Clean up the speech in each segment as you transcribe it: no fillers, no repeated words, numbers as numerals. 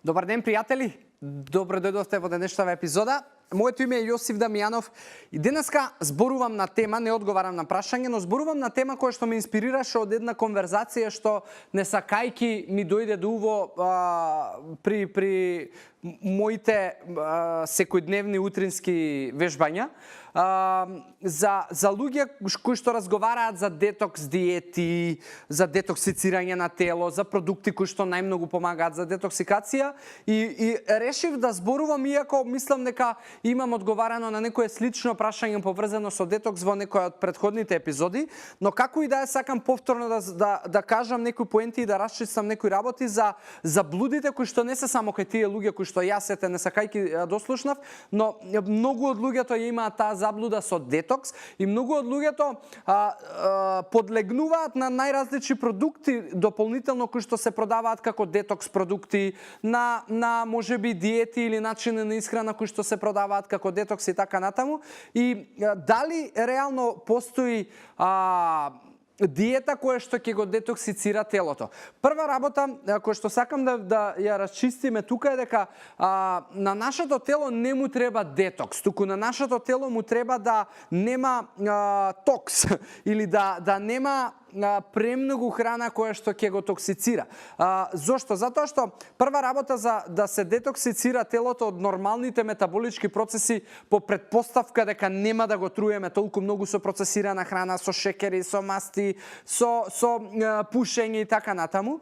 Добар ден, пријатели! Добро дојдовте во денешната епизода. Моето име е Јосиф Дамјанов и денеска зборувам на тема, не одговарам на прашање, но зборувам на тема која што ме инспирираше од една конверзација што не сакајки ми дојде до уво при моите секојдневни утрински вежбања. За луѓе кои што разговараат за детокс диети, за детоксицирање на тело, за продукти кои што најмногу помагаат за детоксикација и решив да зборувам, иако мислам дека имам одговарано на некое слично прашање поврзано со детокс во некој од претходните епизоди, но како и да е, сакам повторно да кажам некои поенти и да расчистам некои работи за заблудите кои што не се само кај тие луѓе кои што јас ете не сакајки дослушнав, но многу од луѓето ја имаат таа заблуда со детокс и многу од луѓето подлегнуваат на најразлични продукти дополнително кои што се продаваат како детокс продукти, на можеби диети или начини на исхрана кои што се продаваат како детокс и така натаму. И дали реално постои диета која што ќе го детоксицира телото. Прва работа која што сакам да ја расчистиме тука е дека на нашето тело не му треба детокс, туку на нашето тело му треба да нема токс или да нема премногу храна која што ќе го токсицира. Зошто? Затоа што прва работа за да се детоксицира телото од нормалните метаболички процеси по претпоставка дека нема да го труеме толку многу со процесирана храна, со шекери, со масти, со пушење и така натаму.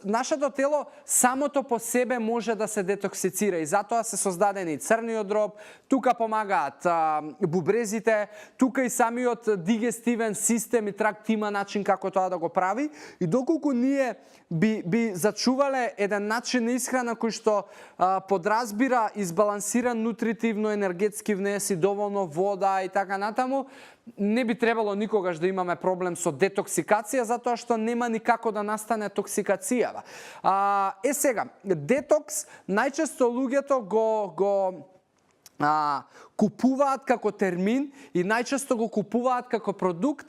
Нашето тело самото по себе може да се детоксицира и затоа се создадени црниот дроб, тука помагаат бубрезите, тука и самиот дигестивен систем и тракт има начин како тоа да го прави и доколку ние би зачувале еден начин на исхрана кој што подразбира избалансиран нутритивно енергетски внеси, доволно вода и така натаму, не би требало никогаш да имаме проблем со детоксикација, затоа што нема никако да настане токсикацијава. Сега, детокс најчесто луѓето го купуваат како термин и најчесто го купуваат како продукт,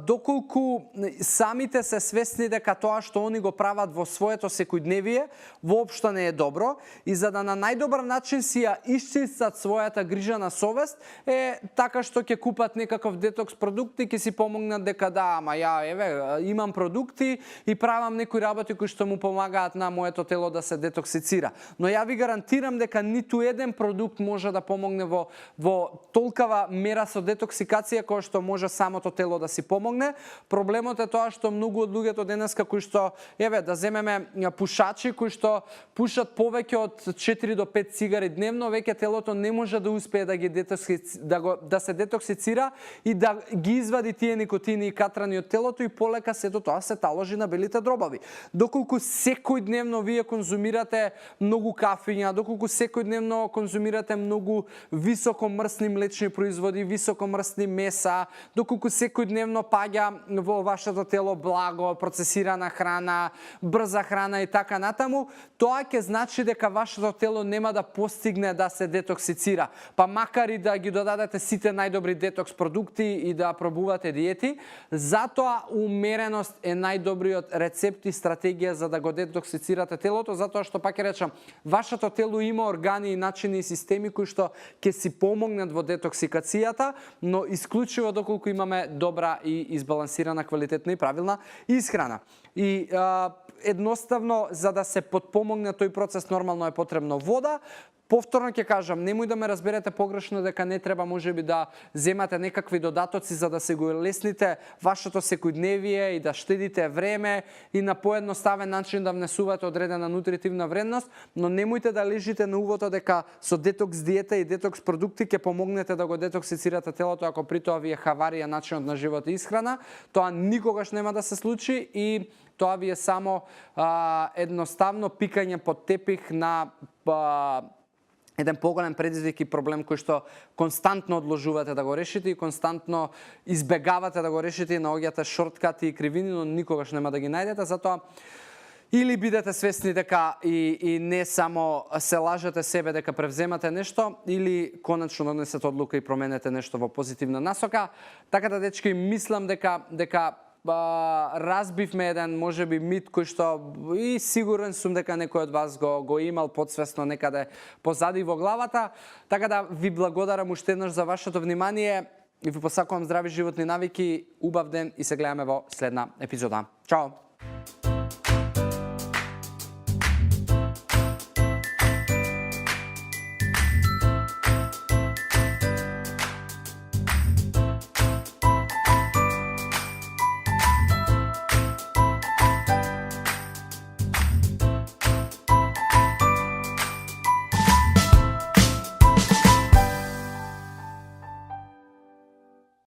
доколку самите се свесни дека тоа што они го прават во своето секојдневие воопшто не е добро и за да на најдобар начин си ја исчистат својата грижа на совест е така што ќе купат некаков детокс продукт и ќе си помогнат дека да, ама ја еве имам продукти и правам некои работи кои што му помагаат на моето тело да се детоксицира. Но ја ви гарантирам дека ниту еден продукт може да помогне во толкава мера со детоксикација која што може самото тело да си помогне. Проблемот е тоа што многу од луѓето денеска кои што еве да земеме пушачи кои што пушат повеќе од 4 до 5 цигари дневно, веќе телото не може да успее да ги да се детоксицира и да ги извади тие никотини и катрани од телото и полека сето тоа се таложи на белите дробови. Доколку секојдневно вие конзумирате многу кафења, доколку секојдневно конзумирате многу високо мрсни млечни производи, високо мрсни меса, доколку секојдневно паѓа во вашето тело благо, процесирана храна, брза храна и така натаму, тоа ќе значи дека вашето тело нема да постигне да се детоксицира. Па макар и да ги додадете сите најдобри детокс продукти и да пробувате диети, затоа умереност е најдобриот рецепт и стратегија за да го детоксицирате телото, затоа што пак ќе речам, вашето тело има органи и начини и системи кои што ќе си помогнат во детоксикацијата, но исклучиво доколку имаме добра и избалансирана, квалитетна и правилна исхрана. И едноставно, за да се потпомогне тој процес, нормално е потребно вода. Повторно ќе кажам, немој да ме разберете погрешно дека не треба можеби да земате некакви додатоци за да се го лесните вашето секојдневие и да штедите време и на поедноставен начин да внесувате одредена нутритивна вредност, но немојте да лежите на увото дека со детокс диета и детокс продукти ќе помогнете да го детоксицирате телото ако при тоа ви е хаварија начинот на живот и исхрана. Тоа никогаш нема да се случи и тоа ви е само едноставно пикање под тепих на еден поголем предизвик и проблем кој што константно одложувате да го решите и константно избегавате да го решите и наоѓате шорткати и кривини, но никогаш нема да ги најдете, затоа или бидете свесни дека и не само се лажете себе дека превземате нешто, или конечно донесете одлука и променете нешто во позитивна насока. Така да, дечки, мислам дека разбивме еден можеби мит кој што и сигурен сум дека некој од вас го имал подсвесно некаде позади во главата. Така да ви благодарам уште еднаш за вашето внимание и ви посакувам здрави животни навики, убав ден и се гледаме во следна епизода. Чао!